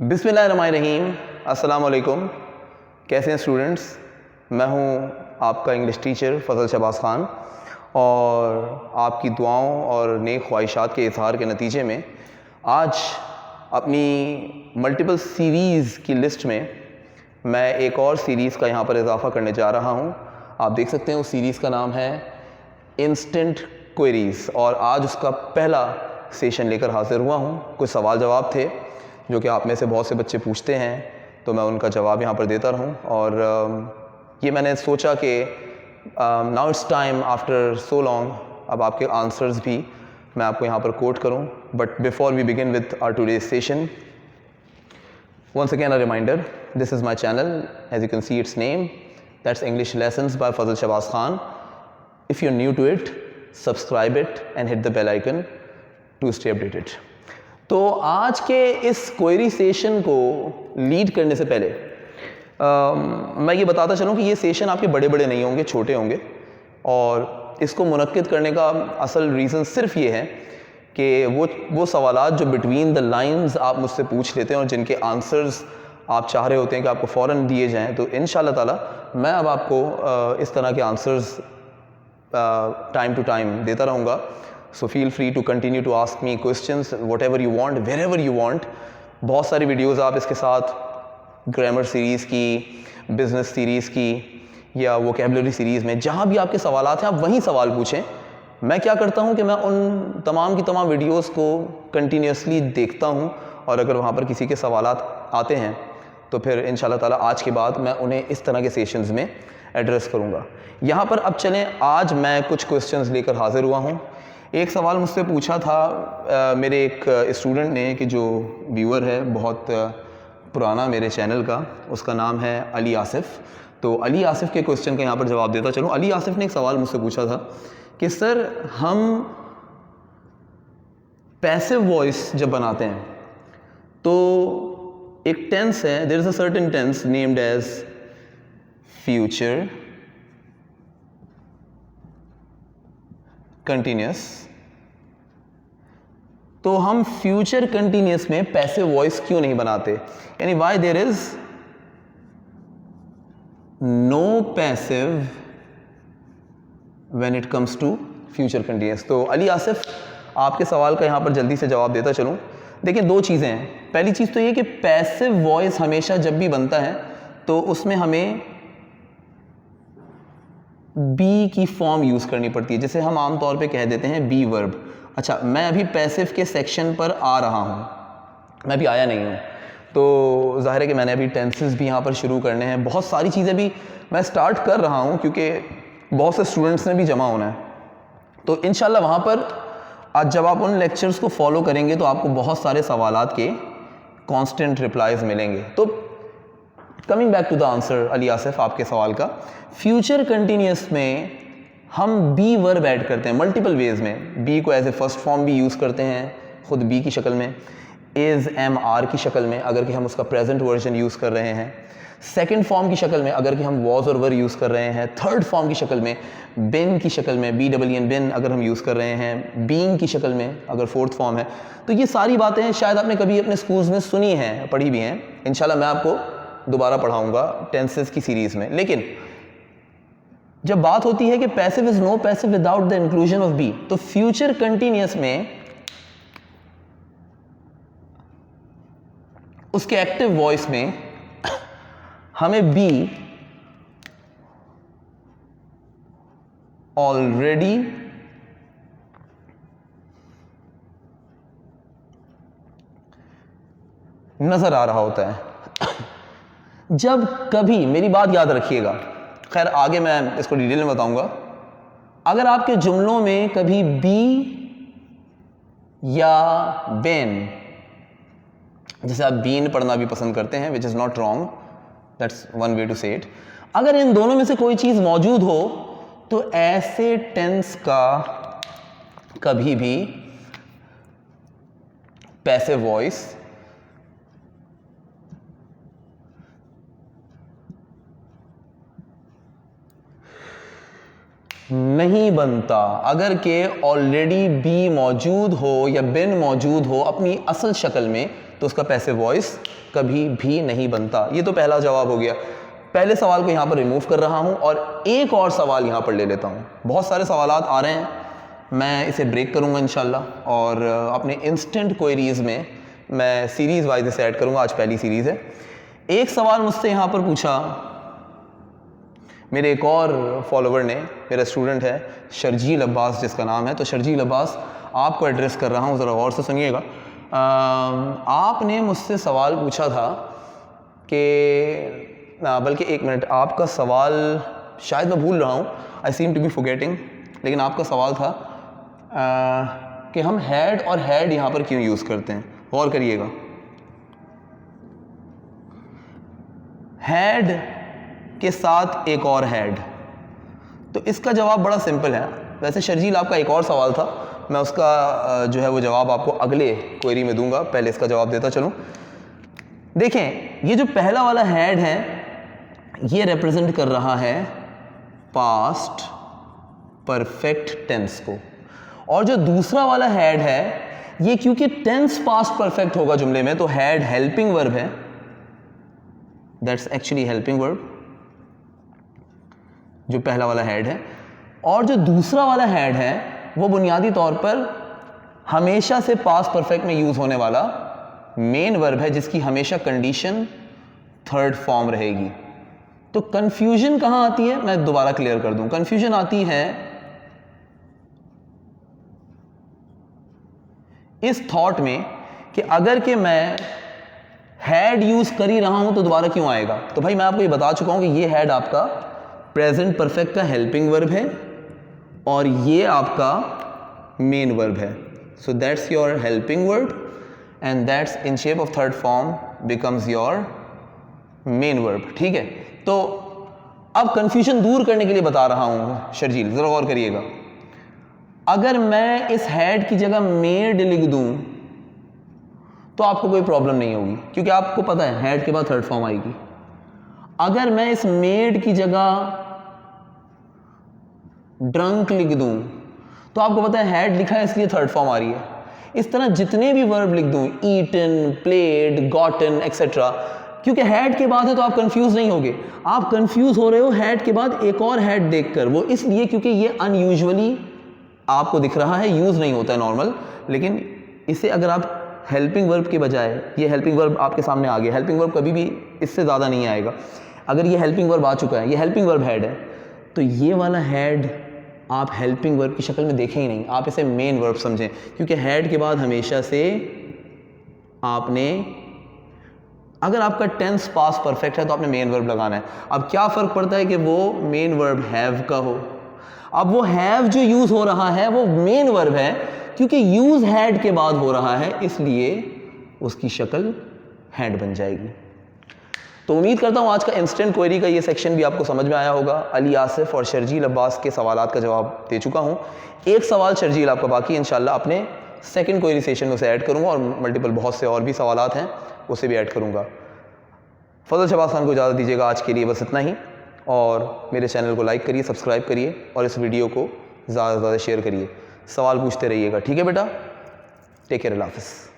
बिस्मिल्लाहिर्रहमानिर्रहीम, अस्सलाम वालेकुम। कैसे हैं स्टूडेंट्स? मैं हूं आपका इंग्लिश टीचर फ़ज़ल शहबाज ख़ान और आपकी दुआओं और नेक ख्वाहिशात के इज़हार के नतीजे में आज अपनी मल्टीपल सीरीज़ की लिस्ट में मैं एक और सीरीज़ का यहाँ पर इजाफ़ा करने जा रहा हूँ। आप देख सकते हैं उस सीरीज़ का नाम है इंस्टेंट क्वेरीज़ और आज उसका पहला सेशन लेकर हाज़िर हुआ हूँ। कुछ सवाल जवाब थे जो कि आप में से बहुत से बच्चे पूछते हैं, तो मैं उनका जवाब यहाँ पर देता रहूँ। और ये मैंने सोचा कि now it's time after so long, अब आपके आंसर्स भी मैं आपको यहाँ पर कोट करूँ। But before we begin with our today's session, once again a reminder, this is my channel. As you can see its name, that's English Lessons by Fazal Shahbaz Khan. If you're new to it, subscribe it and hit the bell icon to stay updated. तो आज के इस query session को lead करने से पहले मैं ये बताता चलूँ कि ये सेशन आपके बड़े बड़े नहीं होंगे, छोटे होंगे। और इसको मुनक्किद करने का असल रीज़न सिर्फ ये है कि वो सवालात जो बिटवीन द लाइंस आप मुझसे पूछ लेते हैं और जिनके आंसर्स आप चाह रहे होते हैं कि आपको फ़ौरन दिए जाएं, तो इंशाअल्लाह ताला मैं अब आपको इस तरह के आंसर्स टाइम टू टाइम देता रहूँगा। So feel free to continue to ask me questions whatever you want, wherever you want. बहुत सारी वीडियोस आप इसके साथ ग्रामर सीरीज़ की, बिज़नेस सीरीज़ की या वोकेबलरी सीरीज़ में जहाँ भी आपके सवालात हैं आप वहीं सवाल पूछें। मैं क्या करता हूँ कि मैं उन तमाम की तमाम वीडियोस को कंटिन्यूसली देखता हूँ और अगर वहाँ पर किसी के सवालात आते हैं तो फिर इंशाल्लाह ताला आज के बाद मैं उन्हें इस तरह के सेशंस में एड्रेस करूँगा। यहाँ पर अब चलें, आज मैं कुछ क्वेश्चंस लेकर हाज़िर हुआ हूँ। एक सवाल मुझसे पूछा था मेरे एक स्टूडेंट ने कि जो व्यूअर है बहुत पुराना मेरे चैनल का, उसका नाम है अली आसिफ़। तो अली आसिफ़ के क्वेश्चन का यहाँ पर जवाब देता चलूँ। अली आसिफ़ ने एक सवाल मुझसे पूछा था कि सर हम पैसिव वॉइस जब बनाते हैं तो एक टेंस है, there is a certain tense named as future continuous. तो हम फ्यूचर कंटिन्यूस में पैसिव वॉइस क्यों नहीं बनाते, यानी why there is no passive when it comes to future continuous. तो अली आसिफ, आपके सवाल का यहां पर जल्दी से जवाब देता चलूं। देखिए, दो चीज़ें हैं। पहली चीज़ तो ये कि पैसिव वॉइस हमेशा जब भी बनता है तो उसमें हमें बी की फॉर्म यूज़ करनी पड़ती है, जिसे हम आमतौर पे कह देते हैं बी वर्ब। अच्छा, मैं अभी पैसिव के सेक्शन पर आ रहा हूँ, मैं अभी आया नहीं हूँ, तो ज़ाहिर है कि मैंने अभी टेंसेस भी यहाँ पर शुरू करने हैं। बहुत सारी चीज़ें भी मैं स्टार्ट कर रहा हूँ क्योंकि बहुत से स्टूडेंट्स ने भी जमा होना है। तो इंशाल्लाह वहाँ पर आज जब आप उन लेक्चर्स को फॉलो करेंगे तो आपको बहुत सारे सवालात के कांस्टेंट रिप्लाईज मिलेंगे। तो coming back to the answer Ali Asif, आपके सवाल का, फ्यूचर कंटिन्यूस में हम बी वर्ब ऐड करते हैं मल्टीपल वेज में। बी को एज ए फर्स्ट फॉर्म भी यूज़ करते हैं, खुद बी की शक्ल में, इज़ एम आर की शक्ल में अगर कि हम उसका प्रेजेंट वर्जन यूज़ कर रहे हैं, सेकंड फॉर्म की शक्ल में अगर कि हम वॉज और वर यूज़ कर रहे हैं, थर्ड फॉर्म की शक्ल में, बिन की शक्ल में, बी डबल एन बिन अगर हम यूज़ कर रहे हैं, बीइंग की शक्ल में अगर फोर्थ फॉर्म है। तो ये सारी बातें शायद आपने कभी अपने स्कूल्स में सुनी हैं, पढ़ी भी हैं। इंशाल्लाह मैं आपको दोबारा पढ़ाऊँगा टेंसेस की सीरीज़ में। लेकिन जब बात होती है कि passive is no passive without the inclusion of be, तो फ्यूचर कंटिन्यूअस में उसके एक्टिव वॉइस में हमें बी ऑलरेडी नजर आ रहा होता है। जब कभी, मेरी बात याद रखिएगा, खैर आगे मैं इसको डिटेल में बताऊंगा, अगर आपके जुमलों में कभी बी या बेन, जैसे आप बीन पढ़ना भी पसंद करते हैं, which is not wrong, that's one way to say it, अगर इन दोनों में से कोई चीज़ मौजूद हो तो ऐसे टेंस का कभी भी पैसिव वॉइस नहीं बनता। अगर के ऑलरेडी बी मौजूद हो या बिन मौजूद हो अपनी असल शक्ल में, तो उसका पैसिव वॉइस कभी भी नहीं बनता। ये तो पहला जवाब हो गया। पहले सवाल को यहाँ पर रिमूव कर रहा हूँ और एक और सवाल यहाँ पर ले लेता हूँ। बहुत सारे सवालात आ रहे हैं, मैं इसे ब्रेक करूँगा इंशाल्लाह और अपने इंस्टेंट क्वेरीज़ में मैं सीरीज़ वाइज इसे ऐड करूँगा। आज पहली सीरीज़ है। एक सवाल मुझसे यहाँ पर पूछा मेरे एक और फॉलोवर ने, मेरा स्टूडेंट है शर्जील अब्बास जिसका नाम है। तो शर्जील अब्बास, आपको एड्रेस कर रहा हूँ, ज़रा गौर से सुनिएगा। आपने मुझसे सवाल पूछा था कि बल्कि एक मिनट, आपका सवाल शायद मैं भूल रहा हूँ, आई सीम टू बी फॉरगेटिंग, लेकिन आपका सवाल था कि हम हैड और हैड यहाँ पर क्यों यूज़ करते हैं। गौर करिएगा, हैड के साथ एक और हैड, तो इसका जवाब बड़ा सिंपल है। वैसे शर्जील आपका एक और सवाल था, मैं उसका जो है वो जवाब आपको अगले क्वेरी में दूंगा, पहले इसका जवाब देता चलूं। देखें, ये जो पहला वाला हैड है ये रिप्रेजेंट कर रहा है पास्ट परफेक्ट टेंस को, और जो दूसरा वाला हैड है ये क्योंकि टेंस पास्ट परफेक्ट होगा जुमले में, तो हैड हेल्पिंग वर्ब है, दैट्स एक्चुअली हेल्पिंग वर्ब जो पहला वाला हैड है। और जो दूसरा वाला हैड है वो बुनियादी तौर पर हमेशा से पास्ट परफेक्ट में यूज होने वाला मेन वर्ब है, जिसकी हमेशा कंडीशन थर्ड फॉर्म रहेगी। तो कंफ्यूजन कहां आती है, मैं दोबारा क्लियर कर दूं। कंफ्यूजन आती है इस थॉट में कि अगर कि मैं हैड यूज कर ही रहा हूं तो दोबारा क्यों आएगा। तो भाई मैं आपको ये बता चुका हूं कि ये हैड आपका प्रेजेंट परफेक्ट का हेल्पिंग वर्ब है और ये आपका मेन वर्ब है। So that's your helping verb and that's in shape of third form becomes your main verb. ठीक है, तो अब कंफ्यूजन दूर करने के लिए बता रहा हूं शर्जील, जरा गौर करिएगा। अगर मैं इस हैड की जगह मेड लिख दूं तो आपको कोई प्रॉब्लम नहीं होगी, क्योंकि आपको पता है हैड के बाद थर्ड फॉर्म आएगी। अगर मैं इस मेड की जगह ड्रंक लिख दूं तो आपको पता है हैड लिखा है इसलिए थर्ड फॉर्म आ रही है। इस तरह जितने भी वर्ब लिख दूं, ईटन, प्लेड, गॉटन एक्सेट्रा, क्योंकि हैड के बाद है तो आप कंफ्यूज नहीं होगे। आप कंफ्यूज हो रहे हो हैड के बाद एक और हैड देखकर, वो इसलिए क्योंकि ये अनयूजुअली आपको दिख रहा है, यूज नहीं होता है नॉर्मल। लेकिन इसे अगर आप हेल्पिंग वर्ब के बजाय, ये हेल्पिंग वर्ब आपके सामने आ गया, हेल्पिंग वर्ब कभी भी इससे ज़्यादा नहीं आएगा। अगर ये हेल्पिंग वर्ब आ चुका है, ये हेल्पिंग वर्ब हैड है, तो ये वाला हैड आप हेल्पिंग वर्ब की शक्ल में देखें ही नहीं, आप इसे मेन वर्ब समझें, क्योंकि हैड के बाद हमेशा से आपने, अगर आपका टेंस पास्ट परफेक्ट है तो आपने मेन वर्ब लगाना है। अब क्या फ़र्क पड़ता है कि वो मेन वर्ब हैव का हो। अब वो हैव जो यूज़ हो रहा है वो मेन वर्ब है, क्योंकि यूज़ हैड के बाद हो रहा है, इसलिए उसकी शक्ल हैड बन जाएगी। तो उम्मीद करता हूँ आज का इंस्टेंट क्वेरी का ये सेक्शन भी आपको समझ में आया होगा। अली आसिफ और शर्जील अब्बास के सवालात का जवाब दे चुका हूँ। एक सवाल शर्जील आपका बाकी है, इंशाल्लाह अपने सेकंड क्वेरी सेशन में उसे ऐड करूँगा, और मल्टीपल बहुत से और भी सवालात हैं उसे भी ऐड करूँगा। फजल शहबाज खान को इजाज़त दीजिएगा, आज के लिए बस इतना ही। और मेरे चैनल को लाइक करिए, सब्सक्राइब करिए और इस वीडियो को ज़्यादा से ज़्यादा शेयर करिए। सवाल पूछते रहिएगा, ठीक है बेटा। टेक केयर, अल्लाह हाफ़िज़।